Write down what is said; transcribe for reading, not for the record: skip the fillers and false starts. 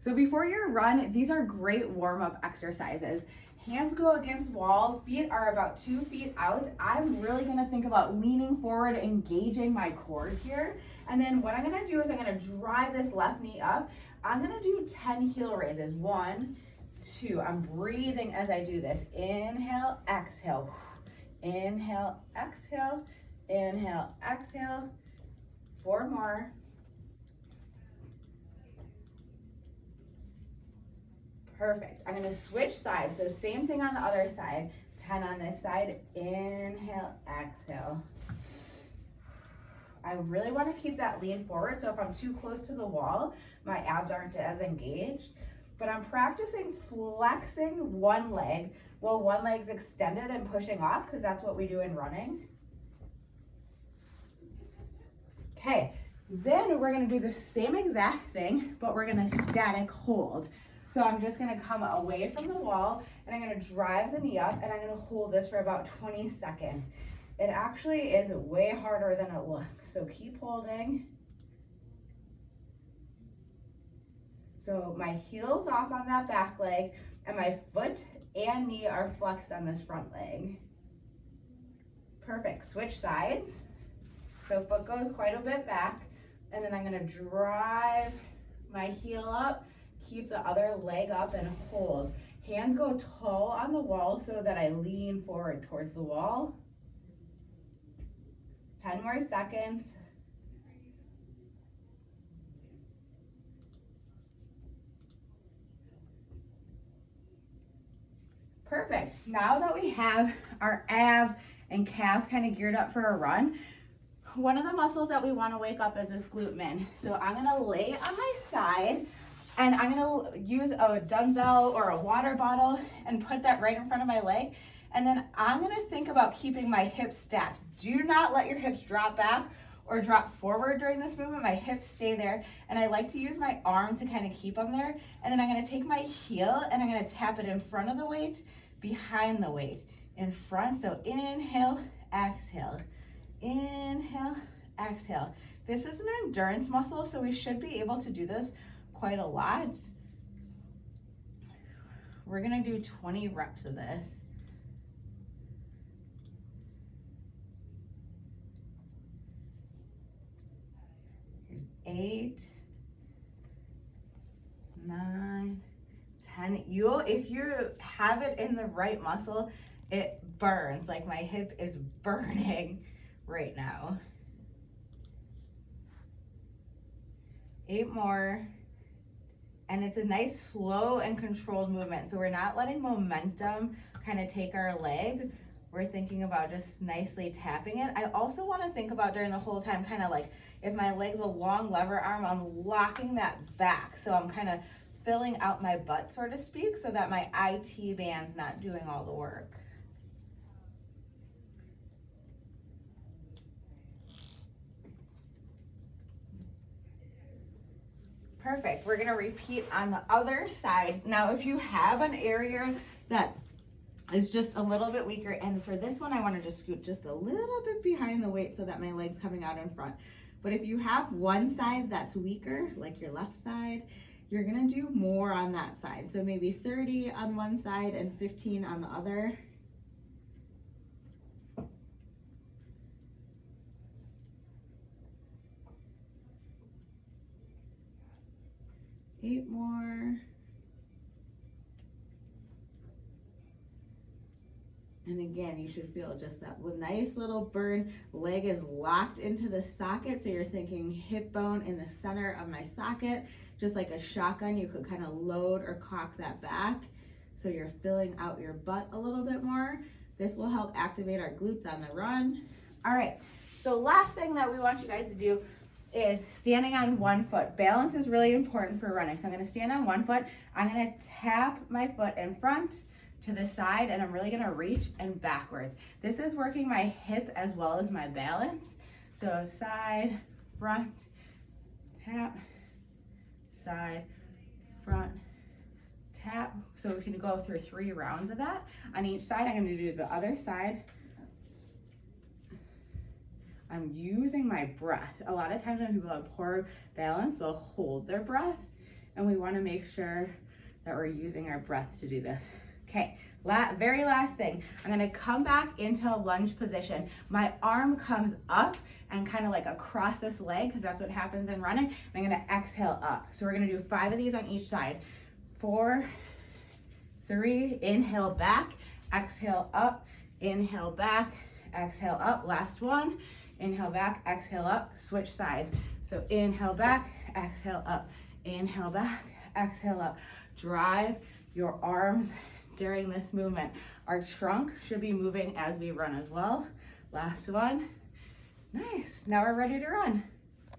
So before your run, these are great warm-up exercises. Hands go against wall, feet are about 2 feet out. I'm really gonna think about leaning forward, engaging my core here. And then what I'm gonna do is I'm gonna drive this left knee up. I'm gonna do 10 heel raises. 1, 2, I'm breathing as I do this. Inhale, exhale. Inhale, exhale, inhale, exhale. 4 more. Perfect. I'm going to switch sides. So same thing on the other side. 10 on this side. Inhale, exhale. I really want to keep that lean forward. So if I'm too close to the wall, my abs aren't as engaged. But I'm practicing flexing one leg while one leg's extended and pushing off, because that's what we do in running. Okay, then we're going to do the same exact thing, but we're going to static hold. So I'm just gonna come away from the wall and I'm gonna drive the knee up and I'm gonna hold this for about 20 seconds. It actually is way harder than it looks. So keep holding. So my heel's off on that back leg and my foot and knee are flexed on this front leg. Perfect, switch sides. So foot goes quite a bit back and then I'm gonna drive my heel up. Keep the other leg up and hold. Hands go tall on the wall so that I lean forward towards the wall. 10 more seconds. Perfect. Now that we have our abs and calves kind of geared up for a run, one of the muscles that we want to wake up is this glute min. So I'm going to lay on my side. And I'm gonna use a dumbbell or a water bottle and put that right in front of my leg. And then I'm gonna think about keeping my hips stacked. Do not let your hips drop back or drop forward during this movement. My hips stay there. And I like to use my arm to kind of keep them there. And then I'm gonna take my heel and I'm gonna tap it in front of the weight, behind the weight, in front. So inhale, exhale, inhale, exhale. This is an endurance muscle, so we should be able to do this quite a lot. We're gonna do 20 reps of this. Here's 8, 9, 10. If you have it in the right muscle, it burns. Like my hip is burning right now. 8 more. And it's a nice slow and controlled movement. So we're not letting momentum kind of take our leg. We're thinking about just nicely tapping it. I also want to think about during the whole time, kind of like if my leg's a long lever arm, I'm locking that back. So I'm kind of filling out my butt, so to speak, so that my IT band's not doing all the work. Perfect. We're gonna repeat on the other side. Now, if you have an area that is just a little bit weaker, and for this one, I wanna just scoot just a little bit behind the weight so that my leg's coming out in front. But if you have one side that's weaker, like your left side, you're gonna do more on that side. So maybe 30 on one side and 15 on the other. Eight more. And again, you should feel just that nice little burn. Leg is locked into the socket, so you're thinking hip bone in the center of my socket. Just like a shotgun, you could kind of load or cock that back, so you're filling out your butt a little bit more. This will help activate our glutes on the run. All right, so last thing that we want you guys to do is standing on one foot. Balance is really important for running. So I'm gonna stand on one foot. I'm gonna tap my foot in front to the side, and I'm really gonna reach and backwards. This is working my hip as well as my balance. So side, front, tap, side, front, tap. So we can go through 3 rounds of that. On each side, I'm gonna do the other side. I'm using my breath. A lot of times when people have poor balance, they'll hold their breath. and we wanna make sure that we're using our breath to do this. Okay, very last thing. I'm gonna come back into a lunge position. My arm comes up and kind of like across this leg, because that's what happens in running. And I'm gonna exhale up. So we're gonna do 5 of these on each side. 4, 3, inhale back, exhale up, inhale back, exhale up. Last one, inhale back, exhale up, switch sides. So inhale back, exhale up, inhale back, exhale up. Drive your arms during this movement. Our trunk should be moving as we run as well. Last one. Nice. Now we're ready to run.